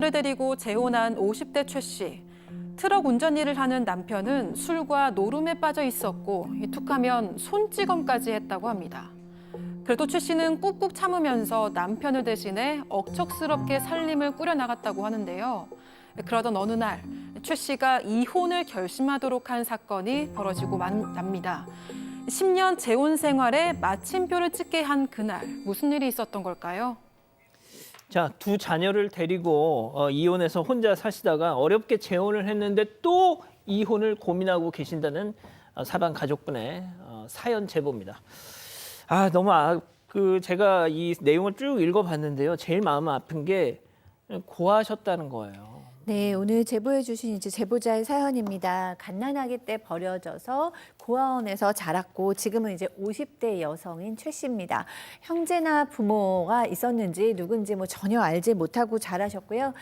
자녀를 데리고 재혼한 50대 최 씨. 트럭 운전 일을 하는 남편은 술과 노름에 빠져 있었고 툭하면 손찌검까지 했다고 합니다. 그래도 최 씨는 꾹꾹 참으면서 남편을 대신해 억척스럽게 살림을 꾸려나갔다고 하는데요. 그러던 어느 날 최 씨가 이혼을 결심하도록 한 사건이 벌어지고 맙니다. 10년 재혼 생활에 마침표를 찍게 한 그날 무슨 일이 있었던 걸까요? 자, 두 자녀를 데리고 이혼해서 혼자 사시다가 어렵게 재혼을 했는데 또 이혼을 고민하고 계신다는 사방 가족분의 사연 제보입니다. 제가 이 내용을 쭉 읽어봤는데요. 제일 마음 아픈 게 고아셨다는 거예요. 네, 오늘 제보해 주신 이제 제보자의 사연입니다. 갓난아기 때 버려져서 고아원에서 자랐고 지금은 이제 50대 여성인 최 씨입니다. 형제나 부모가 있었는지 누군지 전혀 알지 못하고 자라셨고요.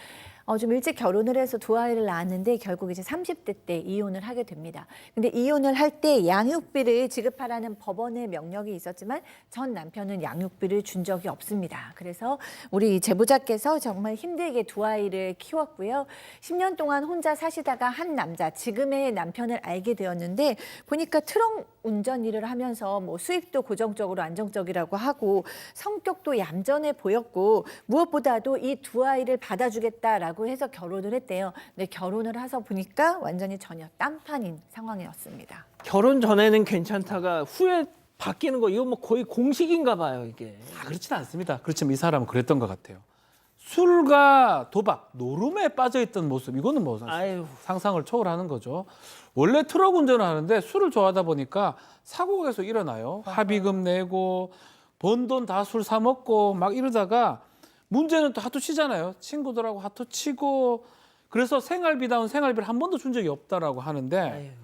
좀 일찍 결혼을 해서 두 아이를 낳았는데 결국 이제 30대 때 이혼을 하게 됩니다. 근데 이혼을 할 때 양육비를 지급하라는 법원의 명령이 있었지만 전 남편은 양육비를 준 적이 없습니다. 그래서 우리 제보자께서 정말 힘들게 두 아이를 키웠고요. 10년 동안 혼자 사시다가 한 남자, 지금의 남편을 알게 되었는데 보니까 트럭 운전 일을 하면서 수입도 고정적으로 안정적이라고 하고 성격도 얌전해 보였고 무엇보다도 이 두 아이를 받아주겠다라고 해서 결혼을 했대요. 근데 결혼을 해서 보니까 완전히 전혀 딴판인 상황이었습니다. 결혼 전에는 괜찮다가 후에 바뀌는 거 이거 거의 공식인가 봐요, 이게. 그렇지는 않습니다. 그렇지만 이 사람은 그랬던 것 같아요. 술과 도박, 노름에 빠져있던 모습, 이거는 상상을 초월하는 거죠. 원래 트럭 운전을 하는데 술을 좋아하다 보니까 사고가 계속 일어나요. 합의금 내고 번 돈 다 술 사 먹고 막 이러다가 문제는 또 하도 치잖아요. 친구들하고 하도 치고 그래서 생활비다운 생활비를 한 번도 준 적이 없다라고 하는데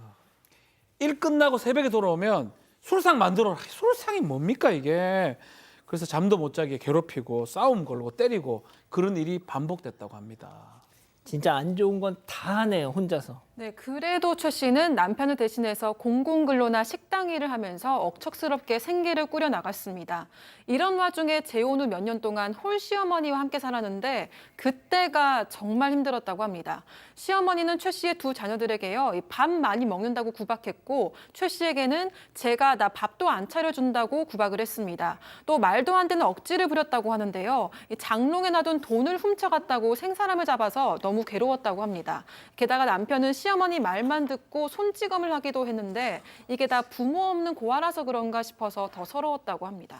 일 끝나고 새벽에 돌아오면 술상 만들어라. 술상이 뭡니까 이게. 그래서 잠도 못 자게 괴롭히고 싸움 걸고 때리고 그런 일이 반복됐다고 합니다. 진짜 안 좋은 건 다 하네요, 혼자서. 네, 그래도 최 씨는 남편을 대신해서 공공근로나 식당 일을 하면서 억척스럽게 생계를 꾸려 나갔습니다. 이런 와중에 재혼 후 몇 년 동안 홀시어머니와 함께 살았는데 그때가 정말 힘들었다고 합니다. 시어머니는 최 씨의 두 자녀들에게요, 밥 많이 먹는다고 구박했고 최 씨에게는 제가 나 밥도 안 차려준다고 구박을 했습니다. 또 말도 안 되는 억지를 부렸다고 하는데요. 장롱에 놔둔 돈을 훔쳐갔다고 생사람을 잡아서 너무 괴로웠다고 합니다. 게다가 남편은 시어머니 말만 듣고 손찌검을 하기도 했는데 이게 다 부모 없는 고아라서 그런가 싶어서 더 서러웠다고 합니다.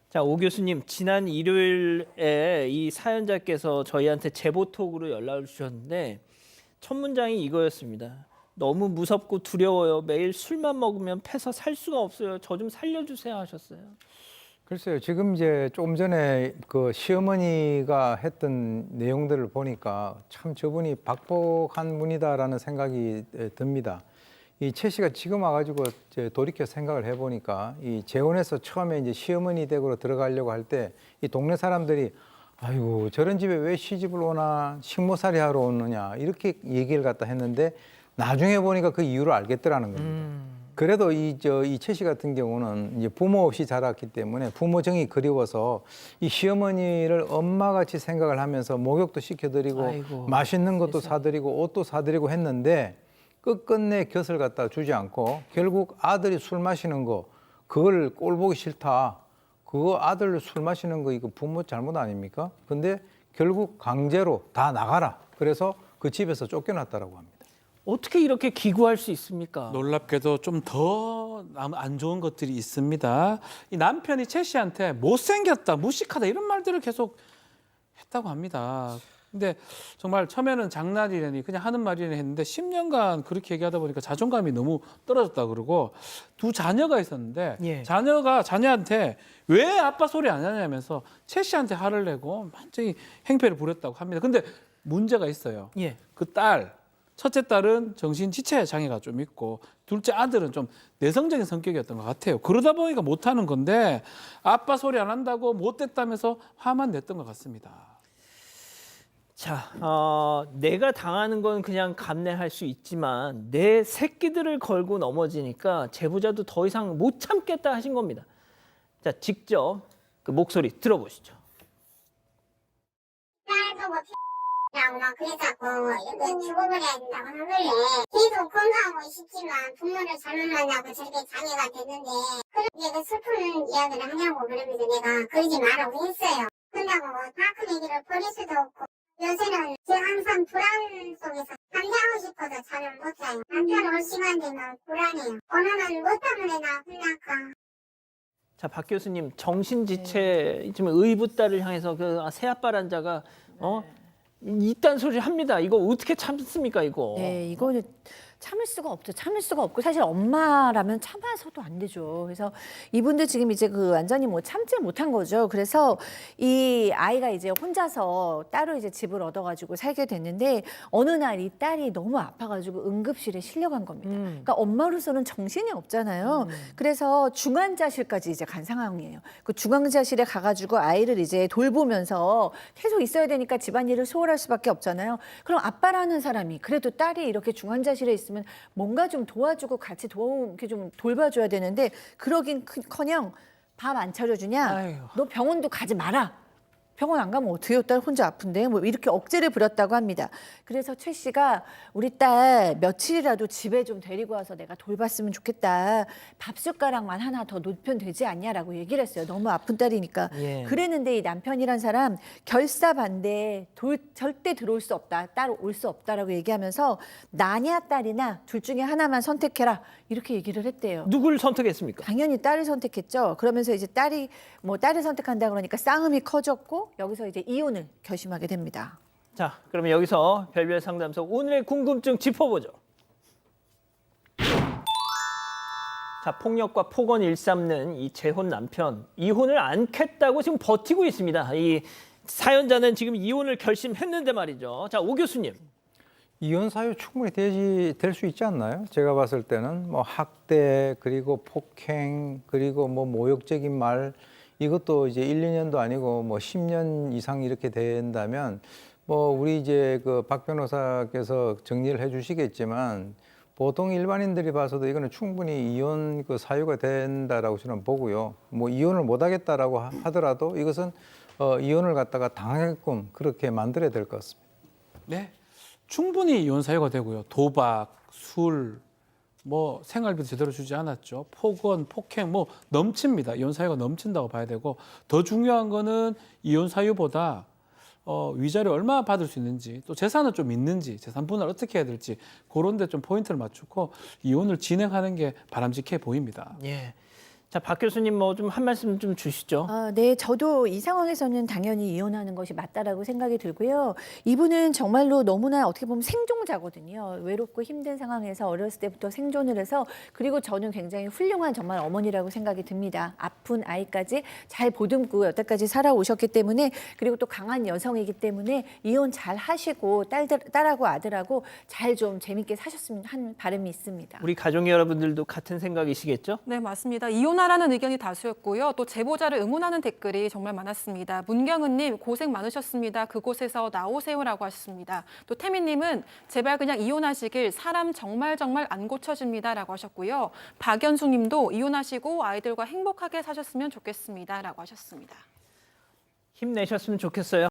자, 오 교수님, 지난 일요일에 이 사연자께서 저희한테 제보톡으로 연락을 주셨는데 첫 문장이 이거였습니다. 너무 무섭고 두려워요. 매일 술만 먹으면 패서 살 수가 없어요. 저 좀 살려주세요 하셨어요. 글쎄요, 지금 이제 조금 전에 그 시어머니가 했던 내용들을 보니까 참 저분이 박복한 분이다라는 생각이 듭니다. 이 최 씨가 지금 와가지고 이제 돌이켜 생각을 해보니까 이 재혼해서 처음에 이제 시어머니 댁으로 들어가려고 할 때 이 동네 사람들이 아이고 저런 집에 왜 시집을 오나 식모살이 하러 오느냐 이렇게 얘기를 갖다 했는데 나중에 보니까 그 이유를 알겠더라는 겁니다. 그래도 이 최 씨 같은 경우는 이제 부모 없이 자랐기 때문에 부모 정이 그리워서 이 시어머니를 엄마같이 생각을 하면서 목욕도 시켜드리고 아이고, 맛있는 것도 사드리고 옷도 사드리고 했는데 끝끝내 곁을 갖다 주지 않고 결국 아들이 술 마시는 거 그걸 꼴 보기 싫다. 그거 아들 술 마시는 거 이거 부모 잘못 아닙니까? 근데 결국 강제로 다 나가라. 그래서 그 집에서 쫓겨났다라고 합니다. 어떻게 이렇게 기구할 수 있습니까? 놀랍게도 좀 더 안 좋은 것들이 있습니다. 이 남편이 최 씨한테 못생겼다, 무식하다 이런 말들을 계속 했다고 합니다. 근데 정말 처음에는 장난이라니 그냥 하는 말이라니 했는데 10년간 그렇게 얘기하다 보니까 자존감이 너무 떨어졌다 그러고 두 자녀가 있었는데 예. 자녀한테 왜 아빠 소리 안 하냐면서 최 씨한테 화를 내고 완전히 행패를 부렸다고 합니다. 근데 문제가 있어요. 예. 그 첫째 딸은 정신지체 장애가 좀 있고 둘째 아들은 좀 내성적인 성격이었던 것 같아요. 그러다 보니까 못하는 건데 아빠 소리 안 한다고 못됐다면서 화만 냈던 것 같습니다. 자, 내가 당하는 건 그냥 감내할 수 있지만 내 새끼들을 걸고 넘어지니까 제보자도 더 이상 못 참겠다 하신 겁니다. 자, 직접 그 목소리 들어보시죠. 라고 막 그래갖고 이거 죽어버려야 된다고 하길래 계속 건강하고 싶지만 부모를 잘못 만나고 저렇게 장애가 됐는데 그렇게 그 슬픈 이야기를 하냐고 그러면서 내가 그러지 말라고 했어요. 끝나고 뭐 다큰 얘기를 버릴 수도 없고 요새는 제가 항상 불안 속에서 잠자고 싶어서 잠을 못 자요. 남편 올 시간 되면 불안해요. 오늘은 뭐 때문에 나 혼날까. 자, 박 교수님 정신지체 지금 의붓딸을 향해서 그 새아빠란 자가 이딴 소리 합니다. 이거 어떻게 참습니까 이거? 네, 이거는 참을 수가 없죠. 참을 수가 없고 사실 엄마라면 참아서도 안 되죠. 그래서 이분들 지금 이제 그 완전히 뭐 참지 못한 거죠. 그래서 이 아이가 이제 혼자서 따로 이제 집을 얻어가지고 살게 됐는데 어느 날 이 딸이 너무 아파가지고 응급실에 실려간 겁니다. 그러니까 엄마로서는 정신이 없잖아요. 그래서 중환자실까지 이제 간 상황이에요. 그 중환자실에 가가지고 아이를 이제 돌보면서 계속 있어야 되니까 집안일을 소홀할 수밖에 없잖아요. 그럼 아빠라는 사람이 그래도 딸이 이렇게 중환자실에 있으면 뭔가 좀 도와주고 같이 이렇게 좀 돌봐줘야 되는데 그러긴커녕 밥 안 차려주냐? 아이고. 너 병원도 가지 마라. 병원 안 가면 어떡해요? 딸 혼자 아픈데 뭐 이렇게 억지를 부렸다고 합니다. 그래서 최 씨가 우리 딸 며칠이라도 집에 좀 데리고 와서 내가 돌봤으면 좋겠다. 밥숟가락만 하나 더 놓으면 되지 않냐라고 얘기를 했어요. 너무 아픈 딸이니까. 예. 그랬는데 이 남편이란 사람 결사반대 절대 들어올 수 없다. 딸 올 수 없다라고 얘기하면서 나냐 딸이나 둘 중에 하나만 선택해라. 이렇게 얘기를 했대요. 누굴 선택했습니까? 당연히 딸을 선택했죠. 그러면서 이제 딸이 뭐 딸을 선택한다 그러니까 싸움이 커졌고 여기서 이제 이혼을 결심하게 됩니다. 자, 그러면 여기서 별별 상담소 오늘의 궁금증 짚어보죠. 자, 폭력과 폭언 일삼는 이 재혼 남편 이혼을 않겠다고 지금 버티고 있습니다. 이 사연자는 지금 이혼을 결심했는데 말이죠. 자, 오 교수님. 이혼 사유 충분히 될 수 있지 않나요? 제가 봤을 때는 뭐 학대 그리고 폭행 그리고 뭐 모욕적인 말 이것도 이제 1, 2년도 아니고 뭐 10년 이상 이렇게 된다면 뭐 우리 이제 그 박 변호사께서 정리를 해주시겠지만 보통 일반인들이 봐서도 이거는 충분히 이혼 그 사유가 된다라고 저는 보고요. 뭐 이혼을 못 하겠다라고 하더라도 이것은 이혼을 갖다가 당하게끔 그렇게 만들어야 될 것 같습니다. 네, 충분히 이혼 사유가 되고요. 도박, 술, 뭐 생활비도 제대로 주지 않았죠. 폭언, 폭행 뭐 넘칩니다. 이혼 사유가 넘친다고 봐야 되고 더 중요한 거는 이혼 사유보다 위자료 얼마 받을 수 있는지 또 재산은 좀 있는지 재산 분할 어떻게 해야 될지 그런 데 좀 포인트를 맞추고 이혼을 진행하는 게 바람직해 보입니다. 예. 자, 박 교수님 뭐 좀 한 말씀 좀 주시죠. 네, 저도 이 상황에서는 당연히 이혼하는 것이 맞다라고 생각이 들고요. 이분은 정말로 너무나 어떻게 보면 생존자거든요. 외롭고 힘든 상황에서 어렸을 때부터 생존을 해서 그리고 저는 굉장히 훌륭한 정말 어머니라고 생각이 듭니다. 아픈 아이까지 잘 보듬고 여태까지 살아오셨기 때문에 그리고 또 강한 여성이기 때문에 이혼 잘 하시고 딸하고 아들하고 잘 좀 재밌게 사셨으면 하는 바람이 있습니다. 우리 가족 여러분들도 같은 생각이시겠죠? 네, 맞습니다. 이혼하라는 의견이 다수였고요. 또 제보자를 응원하는 댓글이 정말 많았습니다. 문경은님 고생 많으셨습니다. 그곳에서 나오세요라고 하셨습니다. 또 태민님은 제발 그냥 이혼하시길 사람 정말 안 고쳐집니다라고 하셨고요. 박연숙님도 이혼하시고 아이들과 행복하게 사셨으면 좋겠습니다라고 하셨습니다. 힘내셨으면 좋겠어요.